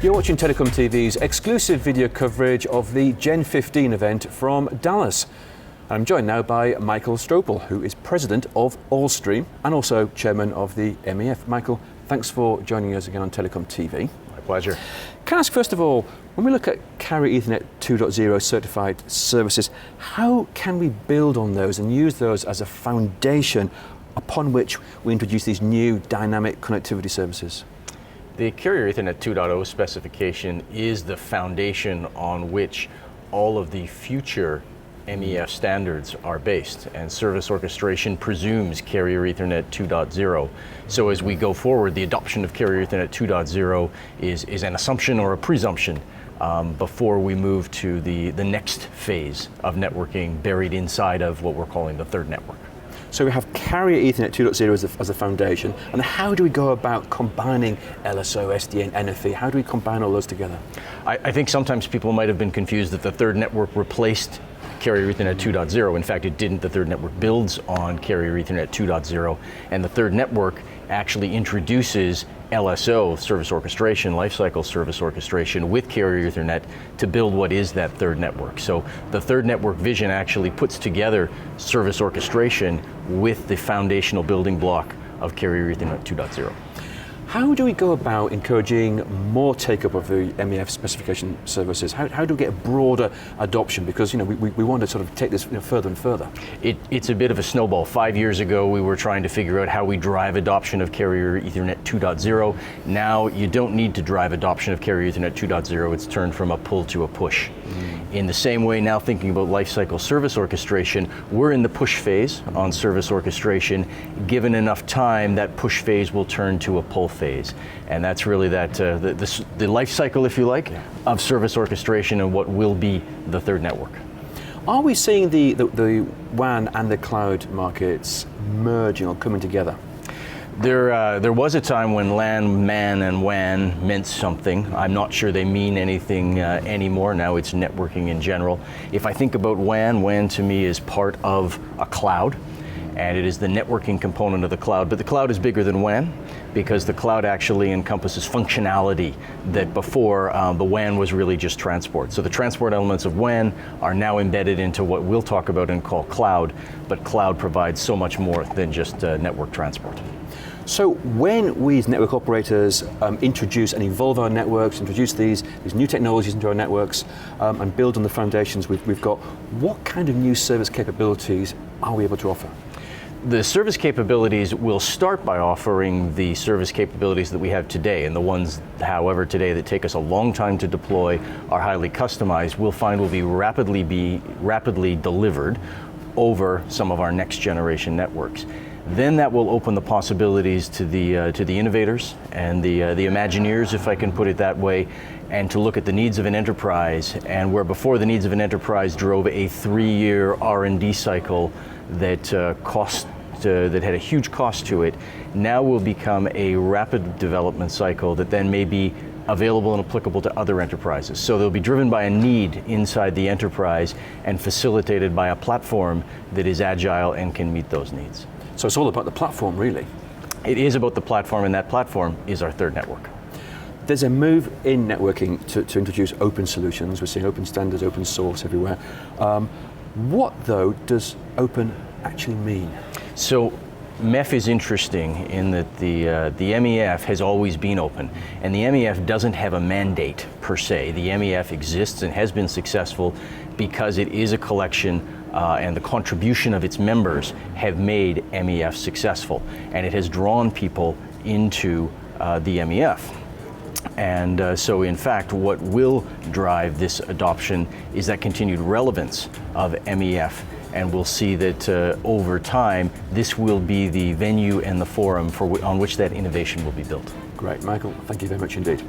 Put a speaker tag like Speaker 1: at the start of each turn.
Speaker 1: You're watching TelecomTV's exclusive video coverage of the Gen 15 event from Dallas. I'm joined now by Michael Stropel, who is president of Allstream and also chairman of the MEF. Michael, thanks for joining us again on TelecomTV.
Speaker 2: My pleasure.
Speaker 1: Can I ask, first of all, when we look at Carrier Ethernet 2.0 certified services, how can we build on those and use those as a foundation upon which we introduce these new dynamic connectivity services?
Speaker 2: The Carrier Ethernet 2.0 specification is the foundation on which all of the future MEF standards are based, and service orchestration presumes Carrier Ethernet 2.0. So as we go forward, the adoption of Carrier Ethernet 2.0 is an assumption or a presumption before we move to the next phase of networking buried inside of what we're calling the third network.
Speaker 1: So we have Carrier Ethernet 2.0 as a foundation, and how do we go about combining LSO, SDN, NFE? How do we combine all those together?
Speaker 2: I think sometimes people might have been confused that the third network replaced Carrier Ethernet 2.0. In fact, it didn't. The third network builds on Carrier Ethernet 2.0, and the third network actually introduces LSO, service orchestration, lifecycle service orchestration, with Carrier Ethernet to build what is that third network. So the third network vision actually puts together service orchestration with the foundational building block of Carrier Ethernet 2.0.
Speaker 1: How do we go about encouraging more take-up of the MEF specification services? How do we get a broader adoption? Because we want to sort of take this further and further.
Speaker 2: It's a bit of a snowball. 5 years ago, we were trying to figure out how we drive adoption of Carrier Ethernet 2.0. Now, you don't need to drive adoption of Carrier Ethernet 2.0. It's turned from a pull to a push. In the same way, now thinking about lifecycle service orchestration, we're in the push phase on service orchestration. Given enough time, that push phase will turn to a pull phase. And that's really the life cycle, if you like, of service orchestration and what will be the third network.
Speaker 1: Are we seeing the WAN and the cloud markets merging or coming together?
Speaker 2: There was a time when LAN, MAN, and WAN meant something. I'm not sure they mean anything anymore. Now it's networking in general. If I think about WAN, WAN to me is part of a cloud, and it is the networking component of the cloud. But the cloud is bigger than WAN, because the cloud actually encompasses functionality that before the WAN was really just transport. So the transport elements of WAN are now embedded into what we'll talk about and call cloud, but cloud provides so much more than just network transport.
Speaker 1: So when we as network operators introduce and evolve our networks, introduce these new technologies into our networks and build on the foundations we've got, what kind of new service capabilities are we able to offer?
Speaker 2: The service capabilities will start by offering the service capabilities that we have today, and the ones, however, today that take us a long time to deploy are highly customized. We'll find will be rapidly delivered over some of our next generation networks. Then that will open the possibilities to the innovators and the Imagineers, if I can put it that way, and to look at the needs of an enterprise. And where before the needs of an enterprise drove a 3-year R&D cycle that that had a huge cost to it, now will become a rapid development cycle that then may be available and applicable to other enterprises. So they'll be driven by a need inside the enterprise and facilitated by a platform that is agile and can meet those needs.
Speaker 1: So it's all about the platform, really.
Speaker 2: It is about the platform, and that platform is our third network.
Speaker 1: There's a move in networking to introduce open solutions. We're seeing open standards, open source everywhere. What, though, does open actually mean?
Speaker 2: So MEF is interesting in that the MEF has always been open, and the MEF doesn't have a mandate per se. The MEF exists and has been successful because it is a collection and the contribution of its members have made MEF successful, and it has drawn people into the MEF. And so in fact, what will drive this adoption is that continued relevance of MEF, and we'll see that over time, this will be the venue and the forum on which that innovation will be built.
Speaker 1: Great, Michael, thank you very much indeed.